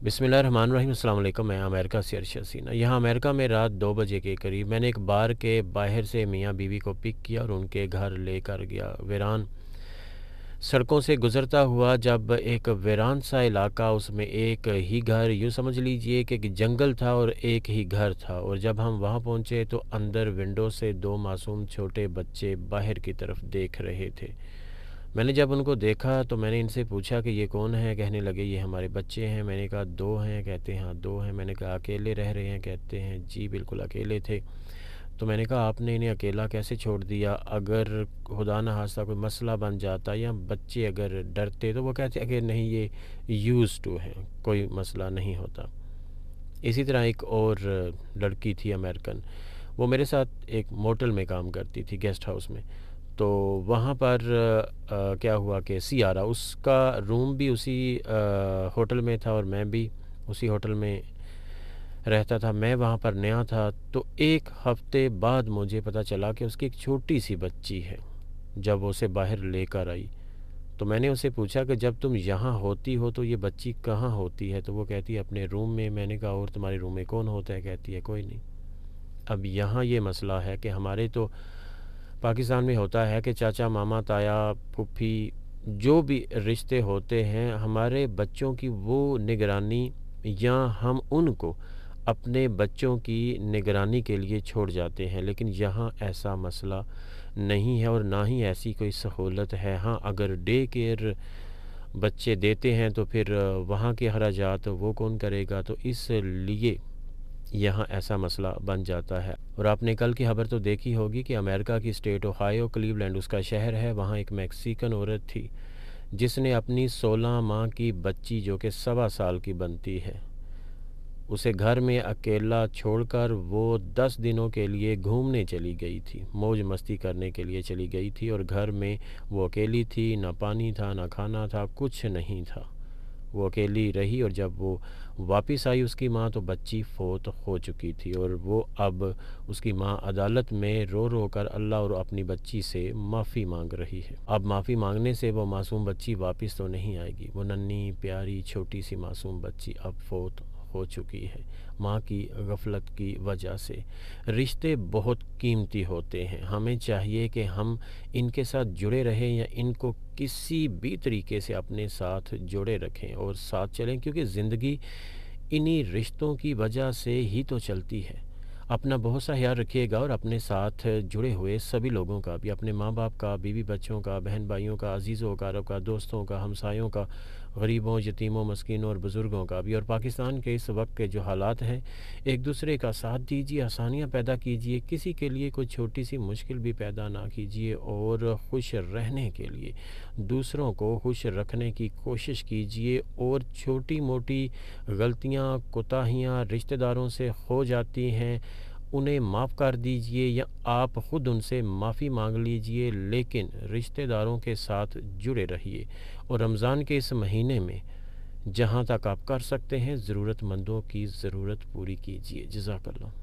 बिस्मिल्लाहिर्रहमानिर्रहीम। अस्सलाम वालेकुम। मैं अमेरिका से अरशद सीना। यहाँ अमेरिका में रात 2 बजे के करीब मैंने एक बार के बाहर से मियाँ बीवी को पिक किया और उनके घर लेकर गया। वीरान सड़कों से गुज़रता हुआ जब एक वीरान सा इलाका, उसमें एक ही घर, यूँ समझ लीजिए कि एक जंगल था और एक ही घर था। और जब हम वहाँ पहुँचे तो अंदर विंडो से दो मासूम छोटे बच्चे बाहर की तरफ देख रहे थे। मैंने जब उनको देखा तो मैंने इनसे पूछा कि ये कौन है। कहने लगे ये हमारे बच्चे हैं। मैंने कहा दो हैं? कहते हैं हाँ दो हैं। मैंने कहा अकेले रह रहे हैं? कहते हैं जी बिल्कुल अकेले थे। तो मैंने कहा आपने इन्हें अकेला कैसे छोड़ दिया? अगर खुदा न खास्ता कोई मसला बन जाता या बच्चे अगर डरते, तो वो कहते कि नहीं ये यूज़ टू हैं, कोई मसला नहीं होता। इसी तरह एक और लड़की थी अमेरिकन, वो मेरे साथ एक मोटल में काम करती थी, गेस्ट हाउस में। तो वहाँ पर क्या हुआ कि सियारा, उसका रूम भी उसी होटल में था और मैं भी उसी होटल में रहता था। मैं वहाँ पर नया था, तो एक हफ़्ते बाद मुझे पता चला कि उसकी एक छोटी सी बच्ची है। जब वो उसे बाहर लेकर आई तो मैंने उसे पूछा कि जब तुम यहाँ होती हो तो ये बच्ची कहाँ होती है? तो वो कहती है अपने रूम में। मैंने कहा और तुम्हारे रूम में कौन होता है? कहती है कोई नहीं। अब यहाँ ये मसला है कि हमारे तो पाकिस्तान में होता है कि चाचा, मामा, ताया, फूफी, जो भी रिश्ते होते हैं, हमारे बच्चों की वो निगरानी या हम उनको अपने बच्चों की निगरानी के लिए छोड़ जाते हैं। लेकिन यहाँ ऐसा मसला नहीं है और ना ही ऐसी कोई सहूलत है। हाँ, अगर डे केयर बच्चे देते हैं तो फिर वहाँ के अखराजात वो कौन करेगा? तो इसलिए यहाँ ऐसा मसला बन जाता है। और आपने कल की खबर तो देखी होगी कि अमेरिका की स्टेट ओहायो, क्लीवलैंड उसका शहर है, वहाँ एक मैक्सिकन औरत थी जिसने अपनी 16 माह की बच्ची, जो कि 1.25 साल की बनती है, उसे घर में अकेला छोड़कर वो 10 दिनों के लिए घूमने चली गई थी, मौज मस्ती करने के लिए चली गई थी। और घर में वो अकेली थी, ना पानी था, ना खाना था, कुछ नहीं था। वो अकेली रही और जब वो वापस आई उसकी माँ, तो बच्ची फ़ौत हो चुकी थी। और वो अब उसकी माँ अदालत में रो रो कर अल्लाह और अपनी बच्ची से माफ़ी मांग रही है। अब माफ़ी मांगने से वो मासूम बच्ची वापस तो नहीं आएगी। वो नन्ही प्यारी छोटी सी मासूम बच्ची अब फ़ौत हो चुकी है माँ की गफलत की वजह से। रिश्ते बहुत कीमती होते हैं, हमें चाहिए कि हम इनके साथ जुड़े रहें या इनको किसी भी तरीके से अपने साथ जुड़े रखें और साथ चलें, क्योंकि ज़िंदगी इन्हीं रिश्तों की वजह से ही तो चलती है। अपना बहुत सा ख्याल रखिएगा और अपने साथ जुड़े हुए सभी लोगों का भी, अपने माँ बाप का, बीवी बच्चों का, बहन भाइयों का, अजीज़ों वकारों का, दोस्तों का, हमसायों का, गरीबों, यतीमों, मस्कीनों और बुज़ुर्गों का भी। और पाकिस्तान के इस वक्त के जो हालात हैं, एक दूसरे का साथ दीजिए, आसानियाँ पैदा कीजिए, किसी के लिए कोई छोटी सी मुश्किल भी पैदा ना कीजिए और खुश रहने के लिए दूसरों को खुश रखने की कोशिश कीजिए। और छोटी मोटी गलतियाँ, कोताहियाँ रिश्तेदारों से हो जाती हैं, उन्हें माफ़ कर दीजिए या आप ख़ुद उनसे माफ़ी मांग लीजिए, लेकिन रिश्तेदारों के साथ जुड़े रहिए। और रमज़ान के इस महीने में जहाँ तक आप कर सकते हैं ज़रूरतमंदों की ज़रूरत पूरी कीजिए। जज़ाकल्लाह।